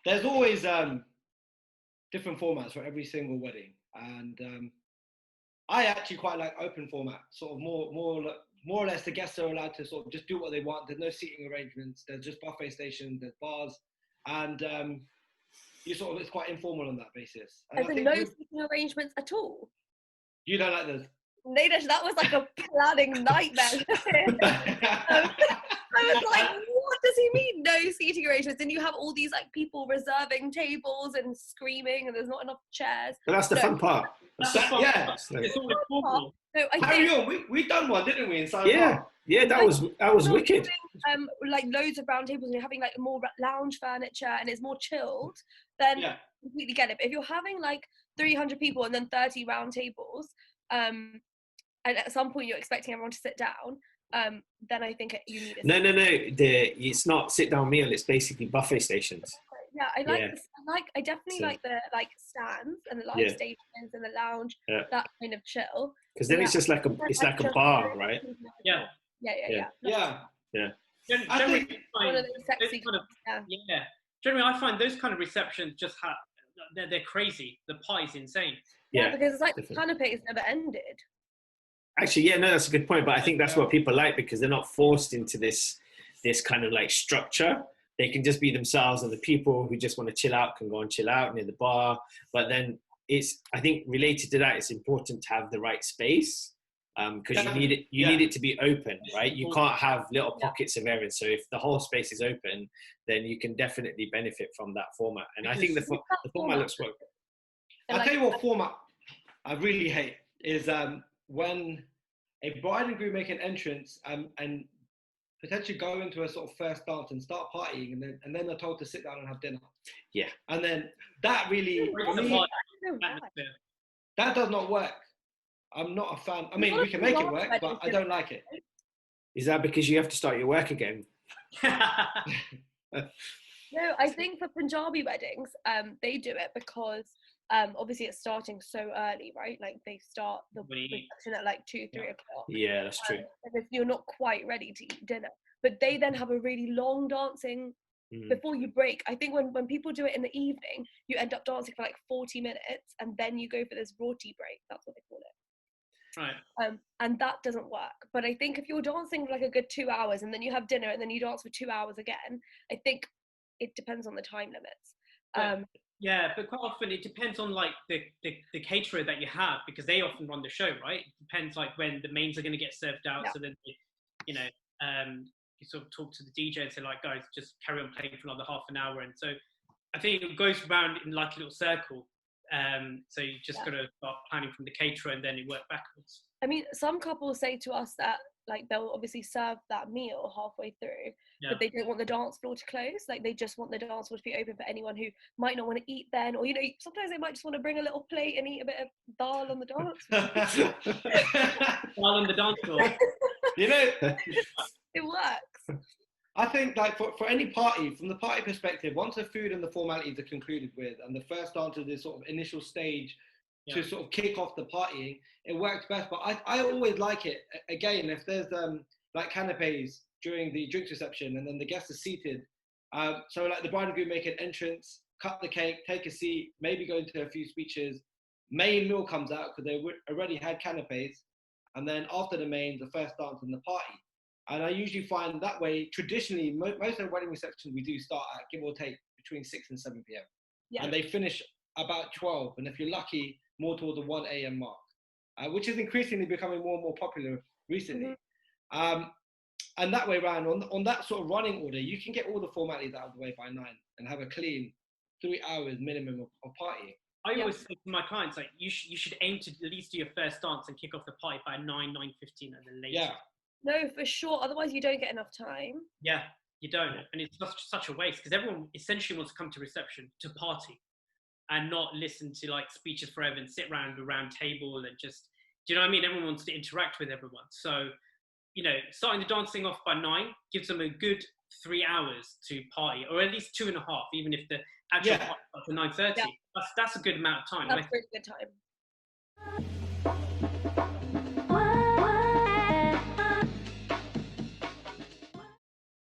there's always different formats for every single wedding, and I actually quite like open format, sort of more or less the guests are allowed to sort of just do what they want. There's no seating arrangements. There's just buffet stations. There's bars, and you sort of it's quite informal on that basis. And As in no seating arrangements at all. You don't like those? Nadesh, that was like a planning nightmare. I was like, what does he mean, no seating arrangements? And you have all these like people reserving tables and screaming, and there's not enough chairs. But that's the fun part. Yeah. It's all important. No, Carry on. We done one, didn't we? In Yeah, that was wicked. Like loads of round tables, and you're having like more lounge furniture, and it's more chilled. Then completely get it. But if you're having like 300 people and then 30 round tables, and at some point you're expecting everyone to sit down, then I think you need. No. It's not sit down meal. It's basically buffet stations. Yeah, I definitely like the like stands and the light stations and the lounge. That kind of chill. Because then it's just like a bar, right? Yeah. Generally, one of those sexy Generally, I find those kind of receptions just they're crazy. The pie's insane. Yeah, because it's like the canapé has never ended. Actually, that's a good point. But I think that's what people like, because they're not forced into this kind of like structure. They can just be themselves, and the people who just want to chill out can go and chill out near the bar. But then I think related to that, it's important to have the right space, because you need it to be open, right? You can't have little pockets of areas. So if the whole space is open, then you can definitely benefit from that format. And I think the format looks good. I'll tell you what format I really hate is when a bride and groom make an entrance and potentially go into a sort of first dance and start partying, and then they're told to sit down and have dinner. Yeah. And then that really, that does not work. I'm not a fan. I mean, we can make it work, but I don't like it. Is that because you have to start your work again? No, I think for Punjabi weddings, they do it because obviously it's starting so early, right? Like they start the reception at like 2-3 o'clock. Yeah, that's true. And if you're not quite ready to eat dinner, but they then have a really long dancing before you break. I think when people do it in the evening, you end up dancing for like 40 minutes, and then you go for this roti break. That's what they call it. Right. And that doesn't work. But I think if you're dancing for like a good 2 hours, and then you have dinner, and then you dance for 2 hours again, I think it depends on the time limits. But quite often it depends on like the caterer that you have, because they often run the show, right? It depends like when the mains are going to get served out. So then, you sort of talk to the DJ and say like, guys, just carry on playing for another half an hour. And so I think it goes around in like a little circle. So you just got to start planning from the caterer, and then you work backwards. I mean, some couples say to us that like they'll obviously serve that meal halfway through, but they don't want the dance floor to close. Like they just want the dance floor to be open for anyone who might not want to eat then, or sometimes they might just want to bring a little plate and eat a bit of dal on the dance floor. Dal on the dance floor. It works. I think like for any party, from the party perspective, once the food and the formalities are concluded with, and the first dance is this sort of initial stage to sort of kick off the partying, it works best. But I always like it, again, if there's like canapes during the drinks reception, and then the guests are seated. So like the bride and groom make an entrance, cut the cake, take a seat, maybe go into a few speeches. Main meal comes out because they already had canapes. And then after the main, the first dance and the party. And I usually find that way, traditionally, most of the wedding receptions we do start at, give or take, between 6 and 7 p.m. Yeah. And they finish about 12. And if you're lucky, more towards the 1 a.m. mark, which is increasingly becoming more and more popular recently. Mm-hmm. And that way around, on that sort of running order, you can get all the formalities out of the way by 9 and have a clean 3 hours minimum of partying. I always say to my clients, like, you should aim to at least do your first dance and kick off the party by 9:15, and then later. Yeah. No, for sure. Otherwise, you don't get enough time. Yeah, you don't. And it's such a waste, because everyone essentially wants to come to reception to party and not listen to like speeches forever and sit around a round table and just, do you know what I mean? Everyone wants to interact with everyone. So, starting the dancing off by 9 gives them a good 3 hours to party, or at least 2.5, even if the actual party starts at 9:30. Yeah. That's a good amount of time. That's a really good time.